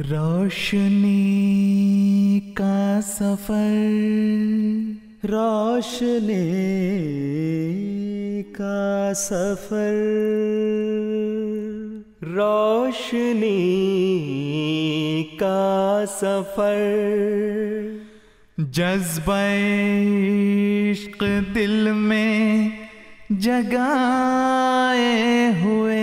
روشنی کا سفر، روشنی کا سفر، روشنی کا سفر، جذبہ عشق دل میں جگائے ہوئے،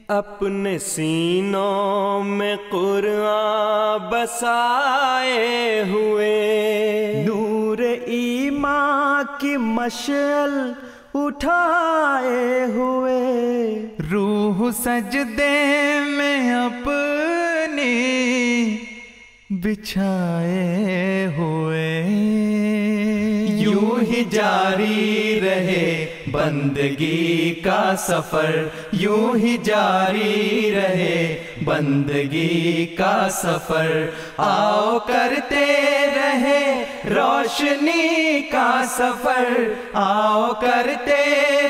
اپنے سینوں میں قرآن بسائے ہوئے، نور ایمان کی مشعل اٹھائے ہوئے، روح سجدے میں اپنی بچھائے ہوئے، یوں ہی جاری رہے بندگی کا سفر، یوں ہی جاری رہے بندگی کا سفر، آؤ کرتے رہے روشنی کا سفر، آؤ کرتے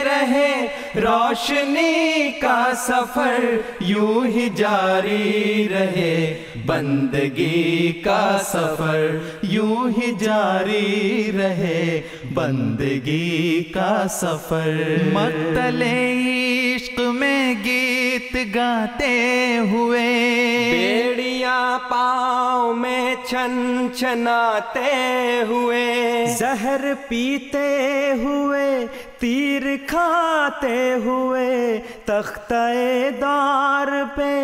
رہے روشنی کا سفر، یوں ہی جاری رہے بندگی کا سفر، یوں ہی جاری رہے بندگی کا سفر۔ مقتل عشق میں گیت گاتے ہوئے، بیڑیاں پاؤں میں چھن چھناتے ہوئے، زہر پیتے ہوئے، تیر کھاتے ہوئے، تختہ دار پہ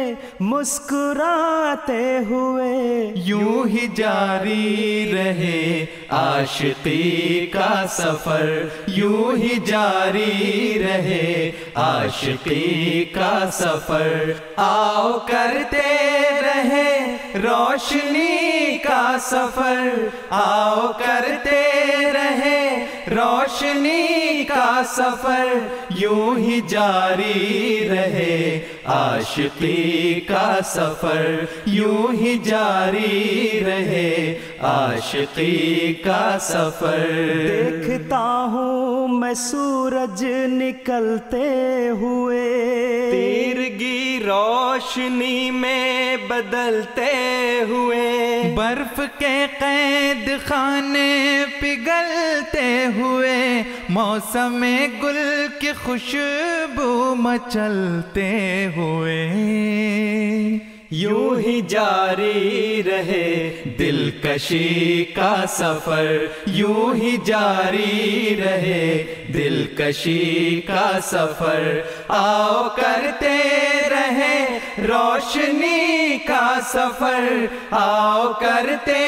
مسکراتے ہوئے، یوں ہی جاری رہے عاشقی کا سفر، یوں ہی جاری رہے عاشقی کا سفر، آؤ کرتے رہے روشنی کا سفر، آؤ کرتے رہے روشنی کا سفر، یوں ہی جاری رہے عاشقی کا سفر، یوں ہی جاری رہے عاشقی کا سفر۔ دیکھتا ہوں میں سورج نکلتے ہوئے، تیرگی روشنی میں بدلتے ہوئے، برف کے قید خانے پگھلتے ہوئے، موسم گل کی خوشبو مچلتے ہوئے، یوں ہی جاری رہے دلکشی کا سفر، یوں ہی جاری رہے دلکشی کا سفر، آؤ کرتے رہے روشنی کا سفر، آؤ کرتے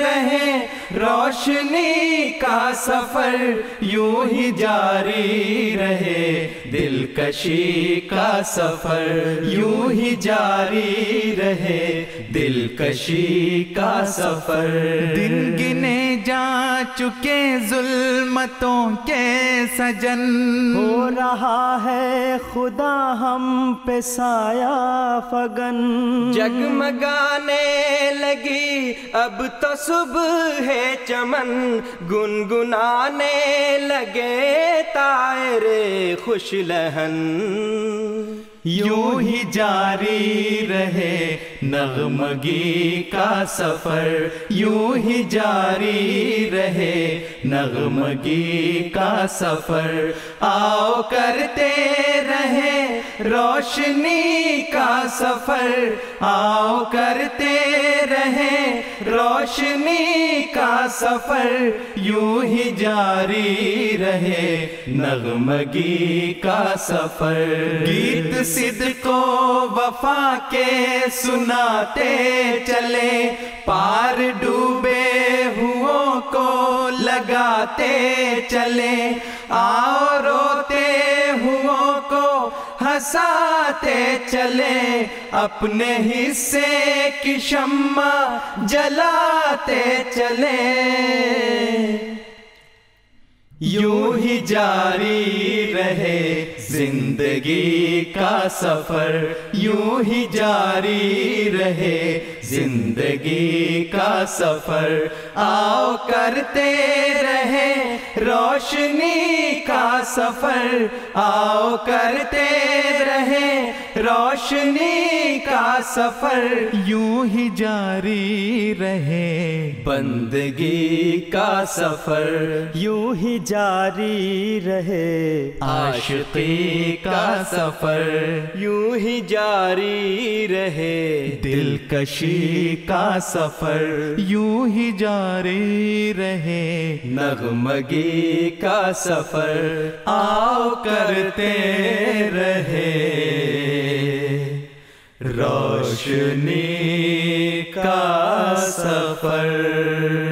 رہے روشنی کا سفر، یوں ہی جاری رہے دلکشی کا سفر، یوں ہی جاری رہے دلکشی کا سفر۔ دن گنے جا چکے ظلمتوں کے سجن، ہو رہا ہے خدا ہم پہ سایہ فگن، جگمگانے لگی اب تو صبح ہے چمن، گنگنانے لگے طائرے خوش لہن، یوں ہی جاری رہے نغمگی کا سفر، یوں ہی جاری رہے نغمگی کا سفر، آؤ کرتے رہے روشنی کا سفر، آؤ کرتے رہے روشنی کا سفر، یوں ہی جاری رہے نغمگی کا سفر۔ گیت صدق و وفا کے سناتے چلے، پار ڈوبے ہوں کو لگاتے چلے، آؤ روتے ہوں کو ہنساتے چلے، اپنے حصے کی شمع جلاتے چلے، یوں ہی جاری رہے زندگی کا سفر یوں ہی جاری رہے زندگی کا سفر آؤ کرتے رہے روشنی کا سفر آؤ کرتے رہے روشنی کا سفر یوں ہی جاری رہے بندگی کا سفر یوں ہی جاری رہے عاشقی کا سفر یوں ہی جاری رہے دلکشی کا سفر یوں ہی جاری رہے نغمگی کا سفر آؤ کرتے رہے روشنی کا سفر